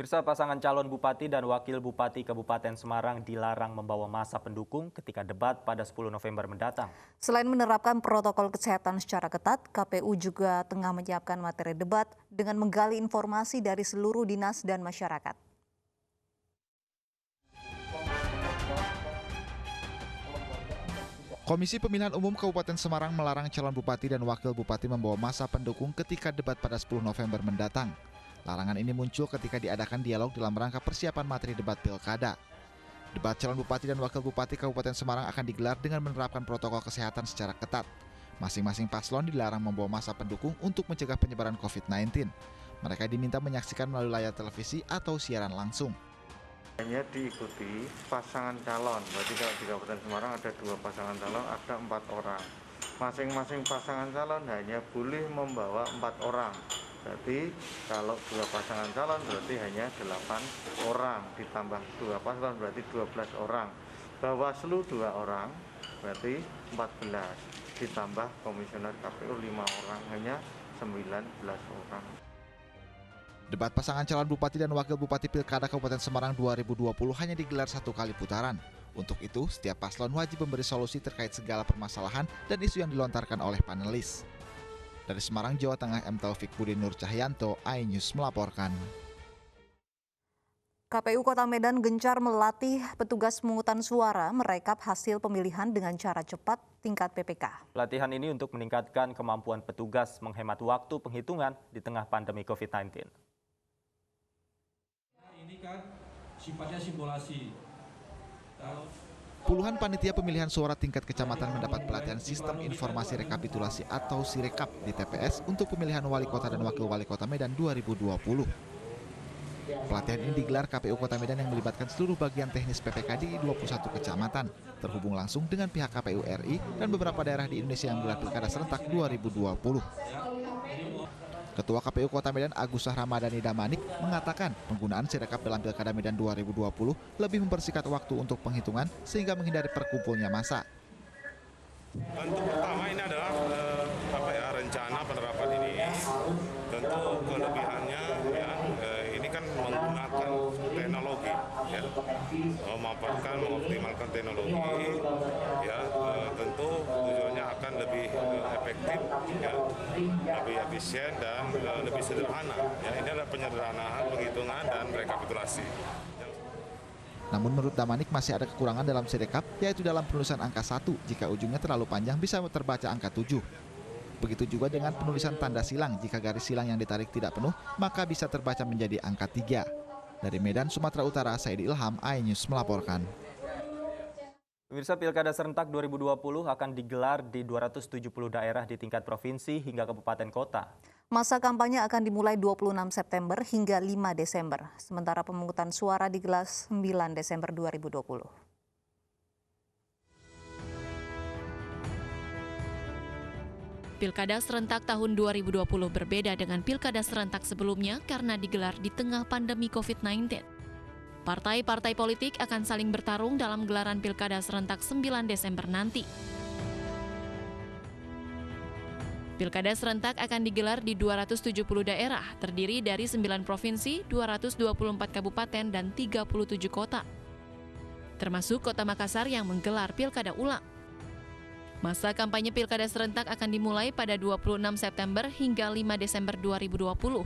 Pemirsa, pasangan calon bupati dan wakil bupati Kabupaten Semarang dilarang membawa massa pendukung ketika debat pada 10 November mendatang. Selain menerapkan protokol kesehatan secara ketat, KPU juga tengah menyiapkan materi debat dengan menggali informasi dari seluruh dinas dan masyarakat. Komisi Pemilihan Umum Kabupaten Semarang melarang calon bupati dan wakil bupati membawa massa pendukung ketika debat pada 10 November mendatang. Larangan ini muncul ketika diadakan dialog dalam rangka persiapan materi debat pilkada. Debat calon bupati dan wakil bupati Kabupaten Semarang akan digelar dengan menerapkan protokol kesehatan secara ketat. Masing-masing paslon dilarang membawa massa pendukung untuk mencegah penyebaran COVID-19. Mereka diminta menyaksikan melalui layar televisi atau siaran langsung. Hanya diikuti pasangan calon, berarti kalau di Kabupaten Semarang ada 2 pasangan calon, ada 4 orang. Masing-masing pasangan calon hanya boleh membawa 4 orang. Berarti kalau 2 pasangan calon berarti hanya 8 orang, ditambah 2 paslon berarti 12 orang. Bawaslu 2 orang berarti 14, ditambah komisioner KPU 5 orang, hanya 19 orang. Debat pasangan calon bupati dan wakil bupati Pilkada Kabupaten Semarang 2020 hanya digelar 1 kali putaran. Untuk itu, setiap paslon wajib memberi solusi terkait segala permasalahan dan isu yang dilontarkan oleh panelis. Dari Semarang, Jawa Tengah, M. Taufik Budi Nur Cahyanto, iNews melaporkan. KPU Kota Medan gencar melatih petugas pemungutan suara merekap hasil pemilihan dengan cara cepat tingkat PPK. Pelatihan ini untuk meningkatkan kemampuan petugas menghemat waktu penghitungan di tengah pandemi COVID-19. Ini kan sifatnya simulasi. Puluhan panitia pemilihan suara tingkat kecamatan mendapat pelatihan sistem informasi rekapitulasi atau Sirekap di TPS untuk pemilihan wali kota dan wakil wali kota Medan 2020. Pelatihan ini digelar KPU Kota Medan yang melibatkan seluruh bagian teknis PPK di 21 kecamatan, terhubung langsung dengan pihak KPU RI dan beberapa daerah di Indonesia yang menggelar Pilkada serentak 2020. Ketua KPU Kota Medan Agus Ramadhani Damanik mengatakan penggunaan Sirekap dalam Pilkada Medan 2020 lebih mempersingkat waktu untuk penghitungan sehingga menghindari perkumpulnya massa. Untuk pertama ini adalah rencana penerapan ini. Tentu kelebihannya ya, ini kan menggunakan teknologi ya, mengoptimalkan teknologi ya, tentu tujuannya akan lebih efektif ya, lebih efisien dan lebih sederhana ya. Ini adalah penyederhanaan penghitungan dan rekapitulasi. Namun menurut Damanik masih ada kekurangan dalam Sirekap, yaitu dalam penulisan angka 1, jika ujungnya terlalu panjang bisa terbaca angka 7. Begitu juga dengan penulisan tanda silang, jika garis silang yang ditarik tidak penuh, maka bisa terbaca menjadi angka 3. Dari Medan, Sumatera Utara, Saidi Ilham, iNews melaporkan. Pemirsa, Pilkada serentak 2020 akan digelar di 270 daerah di tingkat provinsi hingga kabupaten kota. Masa kampanye akan dimulai 26 September hingga 5 Desember, sementara pemungutan suara digelar 9 Desember 2020. Pilkada serentak tahun 2020 berbeda dengan pilkada serentak sebelumnya karena digelar di tengah pandemi COVID-19. Partai-partai politik akan saling bertarung dalam gelaran pilkada serentak 9 Desember nanti. Pilkada serentak akan digelar di 270 daerah, terdiri dari 9 provinsi, 224 kabupaten, dan 37 kota. Termasuk Kota Makassar yang menggelar pilkada ulang. Masa kampanye pilkada serentak akan dimulai pada 26 September hingga 5 Desember 2020.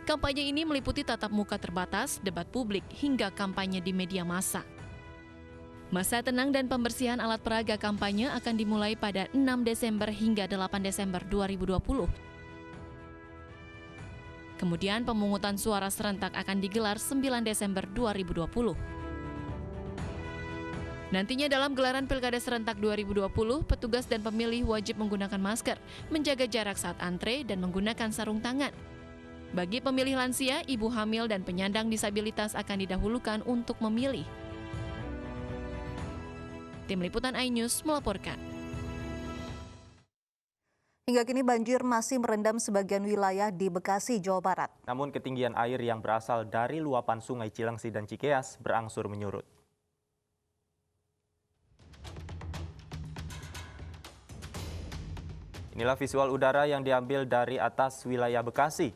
Kampanye ini meliputi tatap muka terbatas, debat publik, hingga kampanye di media massa. Masa tenang dan pembersihan alat peraga kampanye akan dimulai pada 6 Desember hingga 8 Desember 2020. Kemudian pemungutan suara serentak akan digelar 9 Desember 2020. Nantinya dalam gelaran Pilkada serentak 2020, petugas dan pemilih wajib menggunakan masker, menjaga jarak saat antre, dan menggunakan sarung tangan. Bagi pemilih lansia, ibu hamil, dan penyandang disabilitas akan didahulukan untuk memilih. Tim Liputan iNews melaporkan. Hingga kini banjir masih merendam sebagian wilayah di Bekasi, Jawa Barat. Namun ketinggian air yang berasal dari luapan Sungai Cilengsi dan Cikeas berangsur menyurut. Inilah visual udara yang diambil dari atas wilayah Bekasi.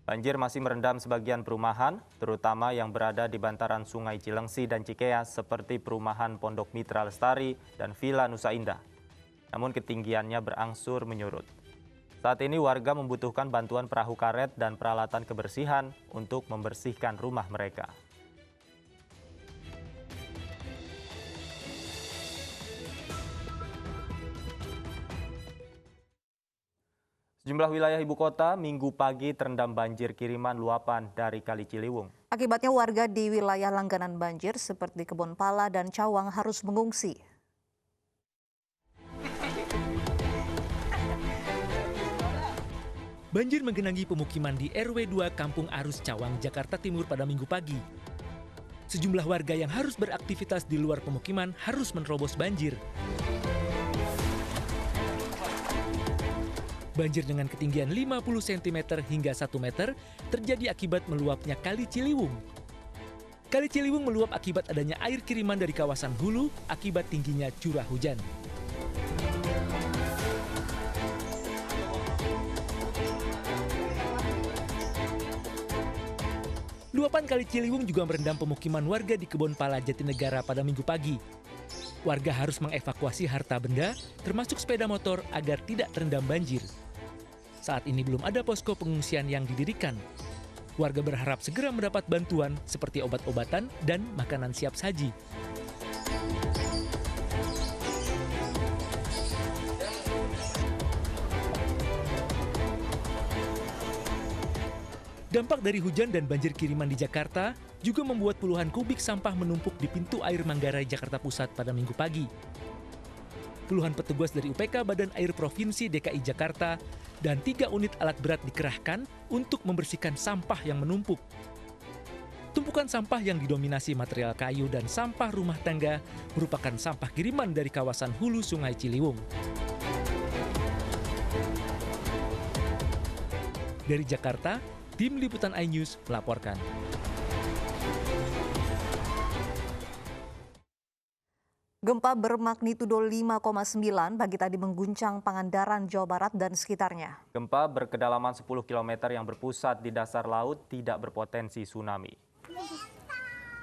Banjir masih merendam sebagian perumahan, terutama yang berada di bantaran Sungai Cilengsi dan Cikeas seperti perumahan Pondok Mitra Lestari dan Villa Nusa Indah. Namun ketinggiannya berangsur menyurut. Saat ini warga membutuhkan bantuan perahu karet dan peralatan kebersihan untuk membersihkan rumah mereka. Sejumlah wilayah ibu kota Minggu pagi terendam banjir kiriman luapan dari Kali Ciliwung. Akibatnya warga di wilayah langganan banjir seperti Kebonpala dan Cawang harus mengungsi. Banjir menggenangi pemukiman di RW 2 Kampung Arus Cawang, Jakarta Timur pada Minggu pagi. Sejumlah warga yang harus beraktivitas di luar pemukiman harus menerobos banjir. Banjir dengan ketinggian 50 cm hingga 1 meter terjadi akibat meluapnya Kali Ciliwung. Kali Ciliwung meluap akibat adanya air kiriman dari kawasan hulu akibat tingginya curah hujan. Luapan Kali Ciliwung juga merendam pemukiman warga di Kebonpala, Jatinegara pada Minggu pagi. Warga harus mengevakuasi harta benda, termasuk sepeda motor, agar tidak terendam banjir. Saat ini belum ada posko pengungsian yang didirikan. Warga berharap segera mendapat bantuan seperti obat-obatan dan makanan siap saji. Dampak dari hujan dan banjir kiriman di Jakarta juga membuat puluhan kubik sampah menumpuk di pintu air Manggarai, Jakarta Pusat pada Minggu pagi. Puluhan petugas dari UPK Badan Air Provinsi DKI Jakarta dan 3 unit alat berat dikerahkan untuk membersihkan sampah yang menumpuk. Tumpukan sampah yang didominasi material kayu dan sampah rumah tangga merupakan sampah kiriman dari kawasan hulu Sungai Ciliwung. Dari Jakarta, Tim Liputan iNews melaporkan. Gempa bermagnitudo 5,9 pagi tadi mengguncang Pangandaran, Jawa Barat dan sekitarnya. Gempa berkedalaman 10 km yang berpusat di dasar laut tidak berpotensi tsunami.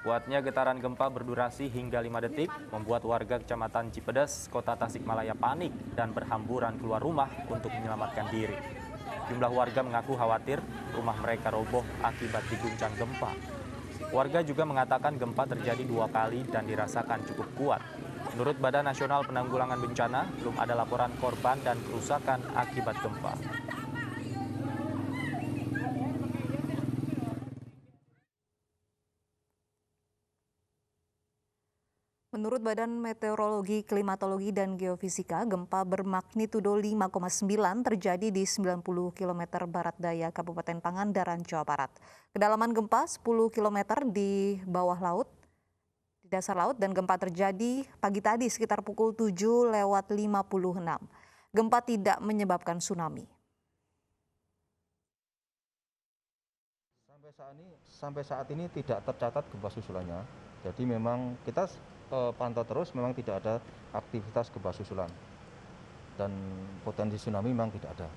Kuatnya getaran gempa berdurasi hingga 5 detik membuat warga Kecamatan Cipedes, Kota Tasikmalaya panik dan berhamburan keluar rumah untuk menyelamatkan diri. Jumlah warga mengaku khawatir rumah mereka roboh akibat diguncang gempa. Warga juga mengatakan gempa terjadi 2 kali dan dirasakan cukup kuat. Menurut Badan Nasional Penanggulangan Bencana, belum ada laporan korban dan kerusakan akibat gempa. Menurut Badan Meteorologi, Klimatologi, dan Geofisika, gempa bermagnitudo 5,9 terjadi di 90 km barat daya Kabupaten Pangandaran, Jawa Barat. Kedalaman gempa 10 km di bawah laut, di dasar laut, dan gempa terjadi pagi tadi sekitar pukul 7:56. Gempa tidak menyebabkan tsunami. Sampai saat ini tidak tercatat gempa susulannya. Jadi memang kita pantau terus, memang tidak ada aktivitas gempa susulan dan potensi tsunami memang tidak ada.